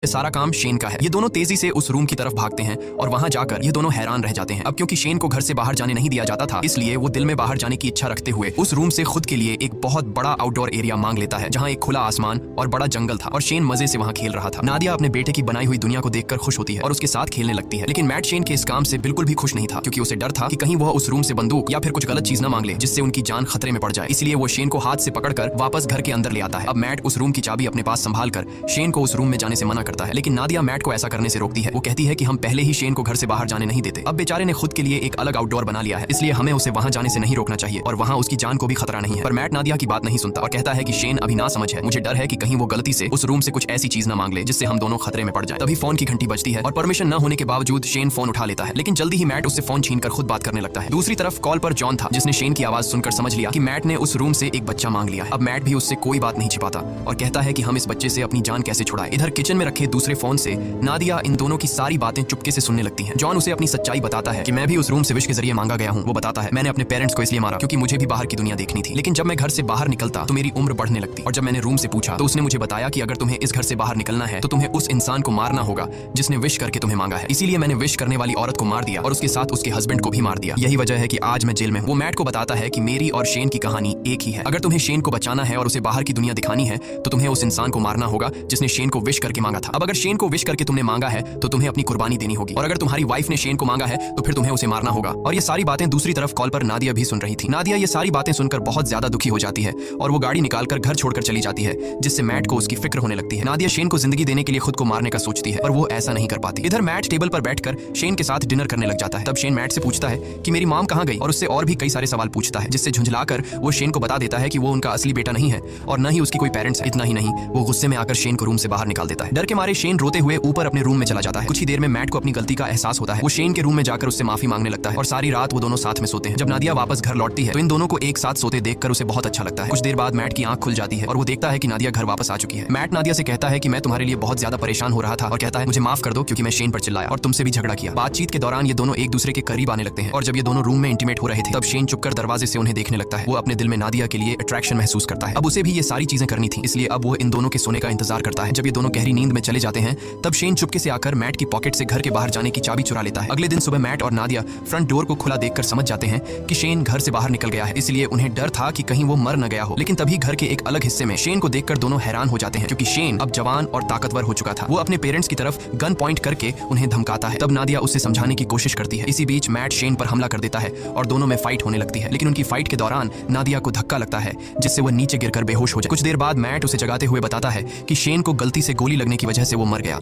ये सारा काम शेन का है। ये दोनों तेजी से उस रूम की तरफ भागते हैं और वहां जाकर ये दोनों हैरान रह जाते हैं। अब क्योंकि शेन को घर से बाहर जाने नहीं दिया जाता था, इसलिए वो दिल में बाहर जाने की इच्छा रखते हुए उस रूम से खुद के लिए एक बहुत बड़ा आउटडोर एरिया मांग लेता है, जहां एक खुला आसमान और बड़ा जंगल था और शेन मजे से वहां खेल रहा था। नादिया अपने बेटे की बनाई हुई दुनिया को देखकर खुश होती है और उसके साथ खेलने लगती है, लेकिन मैट शेन के इस काम से बिल्कुल भी खुश नहीं था, क्योंकि उसे डर था कि कहीं वह उस रूम से बंदूक या फिर कुछ गलत चीज न मांग ले जिससे उनकी जान खतरे में पड़ जाए। इसलिए वो शेन को हाथ से पकड़कर वापस घर के अंदर ले आता है। अब मैट उस रूम की चाबी अपने पास संभाल कर शेन को उस रूम में जाने से मना करता है, लेकिन नादिया मैट को ऐसा करने से रोकती है। वो कहती है कि हम पहले ही शेन को घर से बाहर जाने नहीं देते। अब बेचारे ने खुद के लिए एक अलग आउटडोर बना लिया है, इसलिए हमें उसे वहां जाने से नहीं रोकना चाहिए और वहां उसकी जान को भी खतरा नहीं है। पर मैट नादिया की बात नहीं सुनता और कहता है कि शेन अभी ना समझ है, मुझे डर है कि कहीं वो गलती से उस रूम से कुछ ऐसी चीज ना मांग ले जिससे हम दोनों खतरे में पड़ जाएं। तभी फोन की घंटी बजती है और परमिशन न होने के बावजूद शेन फोन उठा लेता है, लेकिन जल्दी ही मैट उससे फोन छीनकर खुद बात करने लगता है। दूसरी तरफ कॉल पर जॉन था, जिसने शेन की आवाज सुनकर समझ लिया कि मैट ने उस रूम से एक बच्चा मांग लिया है। अब मैट भी उससे कोई बात नहीं छिपाता और कहता है कि हम इस बच्चे से अपनी जान कैसे छुड़ाएं। इधर किचन में रखे दूसरे फोन से नादिया इन दोनों की सारी बातें चुपके से सुनने लगती है। जॉन उसे अपनी सच्चाई बताता है कि मैं भी उस रूम से विश के जरिए मांगा गया हूँ। वो बताता है, मैंने अपने पेरेंट्स को इसलिए मारा क्योंकि मुझे भी बाहर की दुनिया देखनी थी, लेकिन जब मैं घर से बाहर निकलता तो मेरी उम्र बढ़ने लगती और जब मैंने रूम से पूछा तो उसने मुझे बताया कि अगर तुम्हें इस घर से बाहर निकलना है तो तुम्हें उस इंसान को मारना होगा जिसने विश करके तुम्हें मांगा है। इसीलिए मैंने विश करने वाली औरत को मार दिया और उसके साथ उसके हस्बैंड को भी मार दिया। यही वजह है कि आज मैं जेल में हूँ। वो मैट को बताता है कि मेरी और शेन की कहानी एक ही है। अगर तुम्हें शेन को बचाना है और उसे बाहर की दुनिया दिखानी है तो तुम्हें उस इंसान को मारना होगा जिसने शेन को विश करके मांगा था। अब अगर शेन को विश करके तुमने मांगा है तो तुम्हें अपनी कुर्बानी देनी होगी, और अगर तुम्हारी वाइफ ने शेन को मांगा है तो फिर तुम्हें उसे मारना होगा। और ये सारी बातें दूसरी तरफ कॉल पर नादिया भी सुन रही थी। नादिया ये सारी बातें सुनकर बहुत ज्यादा दुखी हो जाती है और वो गाड़ी निकालकर घर छोड़कर चली जाती है, जिससे मैट को उसकी फिक्र होने लगती है। नादिया शेन को जिंदगी देने के लिए खुद को मारने का सोचती है पर वो ऐसा नहीं कर पाती। इधर मैट टेबल पर बैठकर शेन के साथ डिनर करने लग जाता है। तब शेन मैट से पूछता है कि मेरी मॉम कहाँ गई, और उससे और भी कई सारे सवाल पूछता है, जिससे झुंझलाकर वो शेन को बता देता है कि वो उनका असली बेटा नहीं है और न ही उसकी कोई पेरेंट्स है। इतना ही नहीं, वो गुस्से में आकर शेन को रूम से बाहर निकाल देता है। डर के मारे शेन रोते हुए ऊपर अपने रूम में चला जाता है। कुछ ही देर में मैट को अपनी गलती का एहसास होता है। वो शेन के रूम में जाकर उससे माफी मांगने लगता है और सारी रात वो दोनों साथ में सोते हैं। जब नादिया वापस घर लौटती है तो इन दोनों को एक साथ सोते देखकर उसे बहुत अच्छा लगता है। कुछ देर बाद मैट की आंख खुल जाती है और वो देखता है कि नादिया घर वापस आ चुकी है। मैट नादिया से कहता है कि मैं तुम्हारे लिए बहुत ज्यादा परेशान हो रहा था और कहता है मुझे माफ कर दो क्योंकि मैं शेन पर चिल्लाया और तुमसे भी झगड़ा किया। बातचीत के दौरान ये दोनों एक दूसरे के करीब आने लगते हैं और जब ये दोनों रूम में इंटीमेट हो रहे थे तब शेन चुपकर दरवाजे से उन्हें देखने लगता है। वो अपने दिल में नादिया के लिए अट्रैक्शन महसूस करता है। अब उसे भी ये सारी चीजें करनी थी, इसलिए अब वो इन दोनों के सोने का इंतजार करता है। जब ये दोनों गहरी नींद में चले जाते हैं तब शेन चुपके से आकर मैट की पॉकेट से घर के बाहर जाने की चाबी चुरा लेता है। अगले दिन सुबह मैट और नादिया फ्रंट डोर को खुला देखकर समझ जाते हैं कि शेन घर से बाहर निकल गया है, इसलिए उन्हें डर था कि कहीं वो मर न गया हो। लेकिन तभी घर के एक अलग हिस्से में शेन को देखकर दोनों हैरान हो जाते हैं, क्योंकि शेन अब जवान और ताकतवर हो चुका था। वो अपने पेरेंट्स की तरफ गन पॉइंट करके उन्हें धमकाता है। तब नादिया उसे समझाने की कोशिश करती है। इसी बीच मैट शेन पर हमला कर देता है और दोनों में फाइट होने लगती है, लेकिन उनकी फाइट के दौरान नादिया को धक्का लगता है जिससे वो नीचे गिरकर बेहोश हो जाए। कुछ देर बाद मैट उसे जगाते हुए बताता है कि शेन को गलती से गोली लगने की वजह से वो मर गया।